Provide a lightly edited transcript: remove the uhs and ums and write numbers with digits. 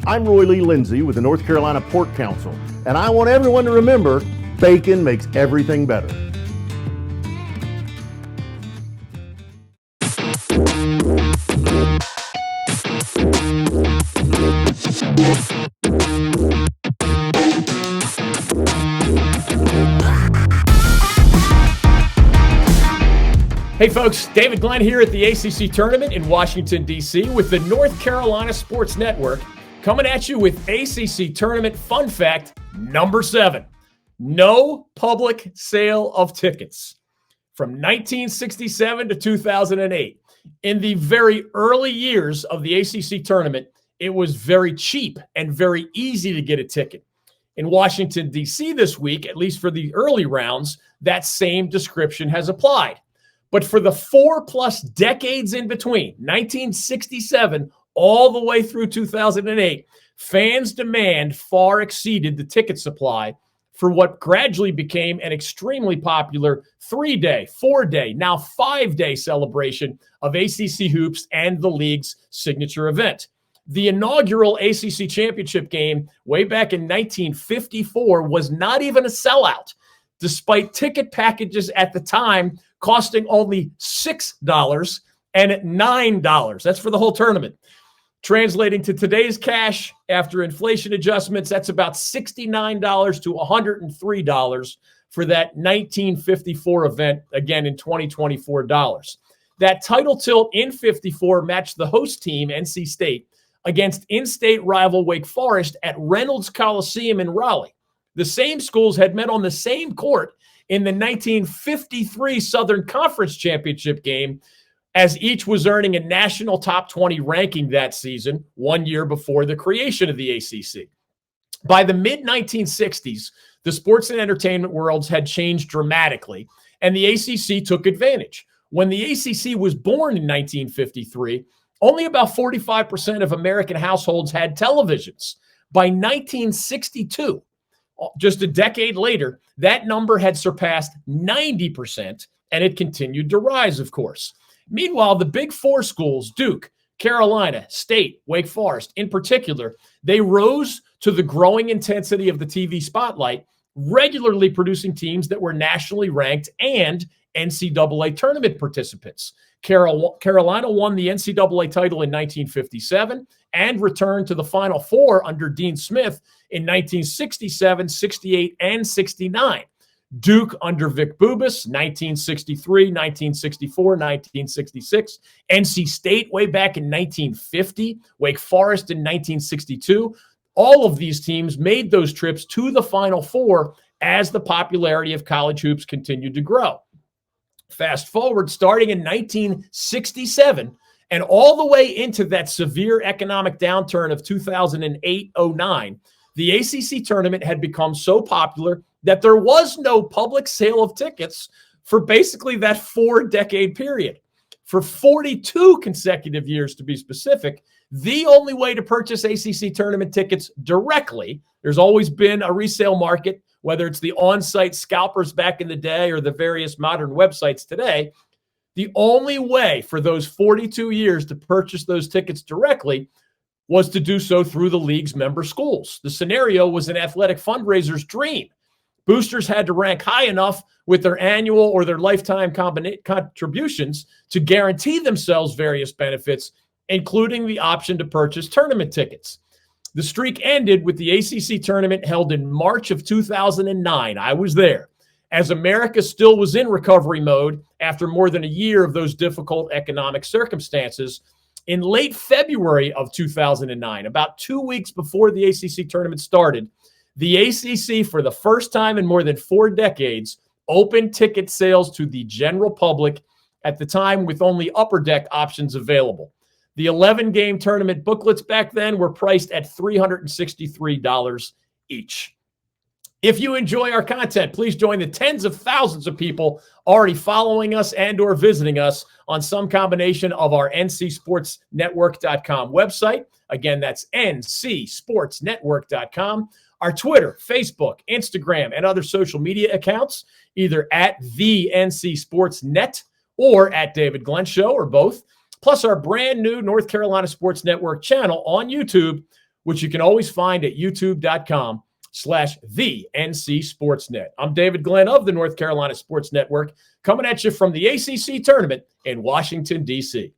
I'm Roy Lee Lindsay with the North Carolina Pork Council, and I want everyone to remember bacon makes everything better. Hey folks, David Glenn here at the ACC Tournament in Washington, D.C. with the North Carolina Sports Network, coming at you with ACC Tournament Fun Fact number 7. No public sale of tickets. From 1967 to 2008, in the very early years of the ACC Tournament, it was very cheap and very easy to get a ticket. In Washington, D.C. this week, at least for the early rounds, that same description has applied. But for the 4+ decades in between, 1967 all the way through 2008, fans' demand far exceeded the ticket supply for what gradually became an extremely popular 3-day, 4-day, now 5-day celebration of ACC hoops and the league's signature event. The inaugural ACC championship game way back in 1954 was not even a sellout, despite ticket packages at the time costing only $6 and $9. That's for the whole tournament. Translating to today's cash after inflation adjustments, that's about $69 to $103 for that 1954 event, again in 2024 dollars. That title tilt in 54 matched the host team, NC State, against in-state rival Wake Forest at Reynolds Coliseum in Raleigh. The same schools had met on the same court in the 1953 Southern Conference Championship game, as each was earning a national top 20 ranking that season, 1 year before the creation of the ACC. By the mid-1960s, the sports and entertainment worlds had changed dramatically, and the ACC took advantage. When the ACC was born in 1953, only about 45% of American households had televisions. By 1962, just a decade later, that number had surpassed 90%, and it continued to rise, of course. Meanwhile, the Big Four schools, Duke, Carolina, State, Wake Forest in particular, they rose to the growing intensity of the TV spotlight, regularly producing teams that were nationally ranked and NCAA tournament participants. Carolina won the NCAA title in 1957 and returned to the Final Four under Dean Smith in 1967, 68, and 69. Duke under Vic Bubas, 1963, 1964, 1966. NC State way back in 1950. Wake Forest in 1962. All of these teams made those trips to the Final Four as the popularity of college hoops continued to grow. Fast forward, starting in 1967 and all the way into that severe economic downturn of 2008-09, the ACC tournament had become so popular that there was no public sale of tickets for basically that 4-decade period. For 42 consecutive years, to be specific, the only way to purchase ACC tournament tickets directly, there's always been a resale market, whether it's the on-site scalpers back in the day or the various modern websites today. The only way for those 42 years to purchase those tickets directly was to do so through the league's member schools. The scenario was an athletic fundraiser's dream. Boosters had to rank high enough with their annual or their lifetime contributions to guarantee themselves various benefits, including the option to purchase tournament tickets. The streak ended with the ACC tournament held in March of 2009. I was there, as America still was in recovery mode after more than a year of those difficult economic circumstances. In late February of 2009, about 2 weeks before the ACC tournament started, the ACC, for the first time in more than 4 decades, opened ticket sales to the general public, at the time with only upper deck options available. The 11-game tournament booklets back then were priced at $363 each. If you enjoy our content, please join the tens of thousands of people already following us and or visiting us on some combination of our ncsportsnetwork.com website. Again, that's ncsportsnetwork.com. Our Twitter, Facebook, Instagram, and other social media accounts, either at the NC Sports Net or at David Glenn Show, or both. Plus our brand new North Carolina Sports Network channel on YouTube, which you can always find at youtube.com/the NC Sportsnet. I'm David Glenn of the North Carolina Sports Network, coming at you from the ACC tournament in Washington, D.C.